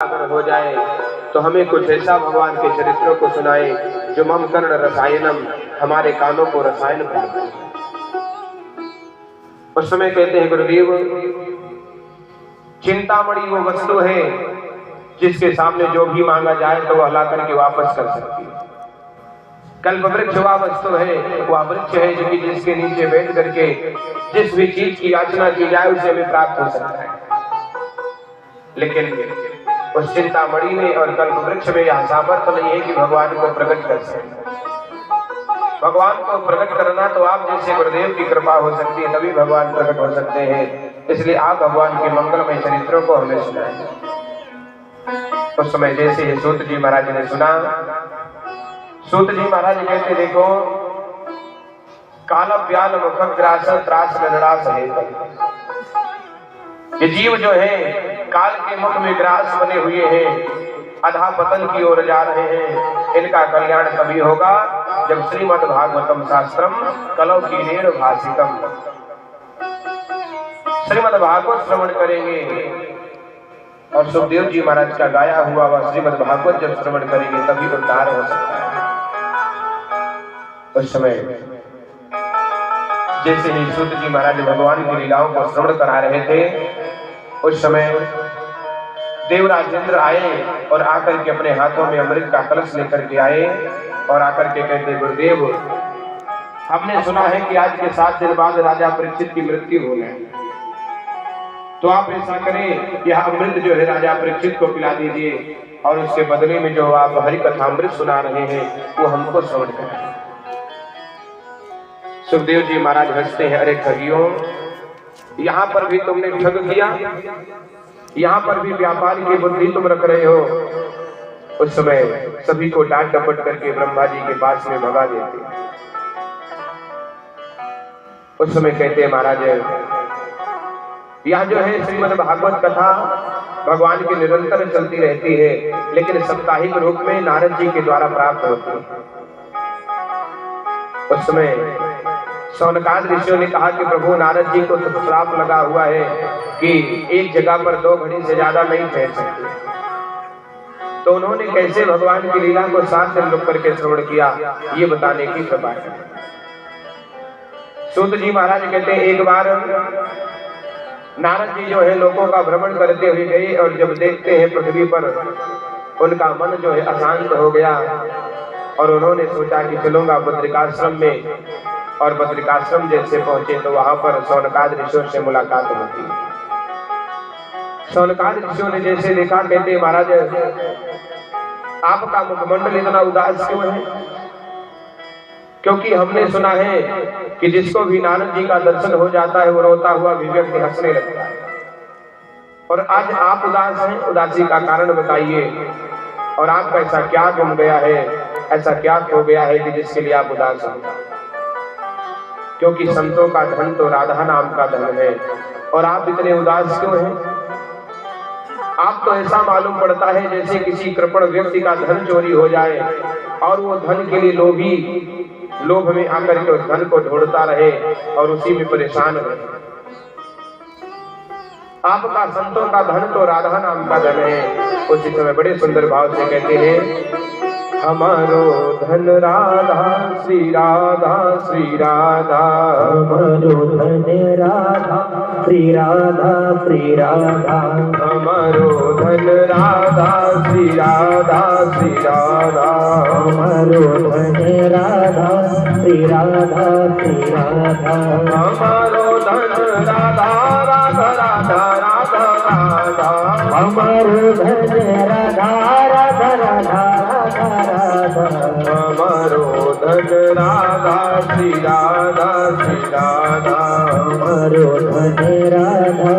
अगर हो जाए तो हमें कुछ ऐसा भगवान के चरित्रों को सुनाए जो मम कर्ण रसायनम, हमारे कानों को रसायन बनाए। उस समय कहते हैं गुरुदेव, चिंतामणि वो वस्तु है जिसके सामने जो भी मांगा जाए तो वह ला करके वापस कर सकती है। कल्पवृक्ष वह वस्तु है, वह वृक्ष है जो कि जिसके नीचे बैठ करके जिस भी चीज की याचना की जाए उसे हमें प्राप्त हो सकता है। लेकिन उस चिंतामणि में और कल्पवृक्ष में यह सामर्थ्य नहीं है कि भगवान को प्रकट कर सके। भगवान को प्रकट करना तो आप जैसे गुरुदेव की कृपा हो सकती है, तभी भगवान प्रकट हो सकते हैं। इसलिए आप भगवान के मंगलमय चरित्रों को हमें सुनाएं। उस समय जैसे ही सूत जी महाराज ने सुना, सूत जी महाराज कहते देखो, काल प्याल मुखग्रास त्रास नरणास है। ये जीव जो है काल के मुख में ग्रास बने हुए हैं, अधा पतन की ओर जा रहे हैं। इनका कल्याण तभी होगा जब श्रीमद् भागवतम शास्त्रम कलौ कीलेन भासितम, श्रीमद् भागवत श्रवण करेंगे और सुखदेव जी महाराज का गाया हुआ वह श्रीमद् भागवत जब श्रवण करेंगे तभी उद्धार हो सकता है। उस समय जैसे ही सूत जी महाराज भगवान की लीलाओं को श्रवण करा रहे थे, उस समय देवराज इंद्र आए और आकर के अपने हाथों में अमृत का कलश लेकर के आए और आकर के कहते, गुरुदेव हमने सुना है कि आज के 7 दिन बाद राजा परीक्षित की मृत्यु होना है, तो आप ऐसा करें कि यह अमृत जो है राजा परीक्षित को पिला दीजिए और उसके बदले में जो आप हरि कथा अमृत सुना रहे हैं वो हमको श्रवण कराएं। सुखदेव जी महाराज हंसते हैं, अरे ठगियों, यहाँ पर भी तुमने ठग किया, यहाँ पर भी व्यापार की बुद्धि तुम रख रहे हो। उस समय सभी को डांट डपट करके ब्रह्मा जी के पास में भगा देते। उस समय कहते हैं महाराज, यह जो है श्रीमद् भागवत कथा भगवान की निरंतर चलती रहती है, लेकिन साप्ताहिक रूप में नारद जी के द्वारा प्राप्त होती है। उस समय शौनकाद ऋषियों ने कहा कि प्रभु नारद जी को तो श्राप लगा हुआ है कि एक जगह पर 2 घड़ी से ज्यादा नहीं ठहर सकते, तो उन्होंने कैसे भगवान की लीला को 7 दिन रुक करके श्रवण किया, ये बताने की कृपा है। सूत जी महाराज कहते हैं, एक बार नारद जी जो है लोगों का भ्रमण करते हुए गए और जब देखते हैं पृथ्वी पर उनका मन जो है अशांत हो गया और उन्होंने सोचा कि चलूंगा बद्रिकाश्रम में, और बद्रिकाश्रम जैसे पहुंचे तो वहां पर शौनकाद ऋषियों से मुलाकात होती। शौनकाद ऋषियों ने जैसे देखा, कहते महाराज आपका मुखमंडल इतना उदास क्यों है? क्योंकि हमने सुना है कि जिसको भी नारद जी का दर्शन हो जाता है वो रोता हुआ भी व्यक्ति हंसने लगता है, और आज आप उदास हैं, उदासी का कारण बताइए, और आपका ऐसा क्या गुम गया है, ऐसा क्या खो गया है कि जिसके लिए आप उदास हैं? क्योंकि संतों का धन तो राधा नाम का धन है, और आप इतने उदास क्यों हैं? आप तो ऐसा मालूम पड़ता है जैसे किसी कृपण व्यक्ति का धन चोरी हो जाए और वो धन के लिए लोभ में आकर के उस धन को ढूंढता रहे और उसी में परेशान रहे। आपका संतों का धन तो राधा नाम का धन है। उसी समय बड़े सुंदर भाव से कहते हैं, हमारो धन राधा श्री राधा श्री राधा, हमारो धन राधा श्री राधा श्री राधा, हमारो धन राधा श्री राधा श्री राधा, हमारो धन राधा श्री राधा श्री राधा, हमारो धन राधा राधा राधा राधा राधा, हमारो धन राधा राधा राधा राधा राधा, हमारो धन राधा श्री राधा श्री राधा, हमारो धन राधा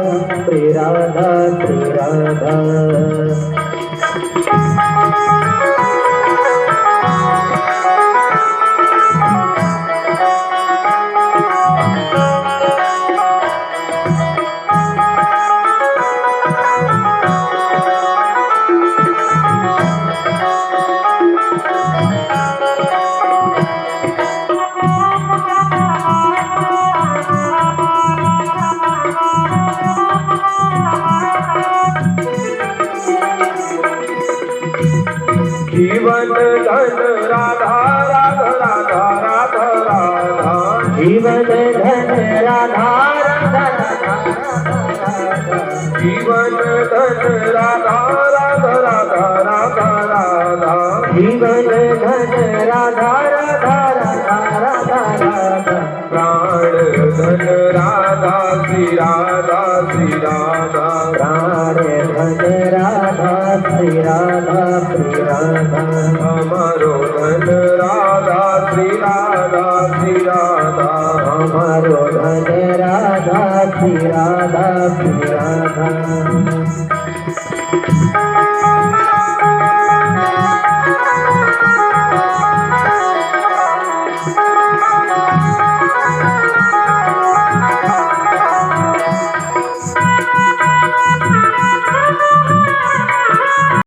श्री राधा श्री राधा। जीवन धन राधा राधा राधा राधा राधा जीवन धन राधा राधा राधा जीवन धन राधा राधा राधा राधा राधा जीवन धन राधा राधा राधा राधा राधा प्राण धन राधा श्री राधा श्री राधा प्राण धन राधा श्री राधा श्री राधा हमारो धन राधा श्री राधा श्री राधा हमारो धन राधा श्री राधा श्री राधा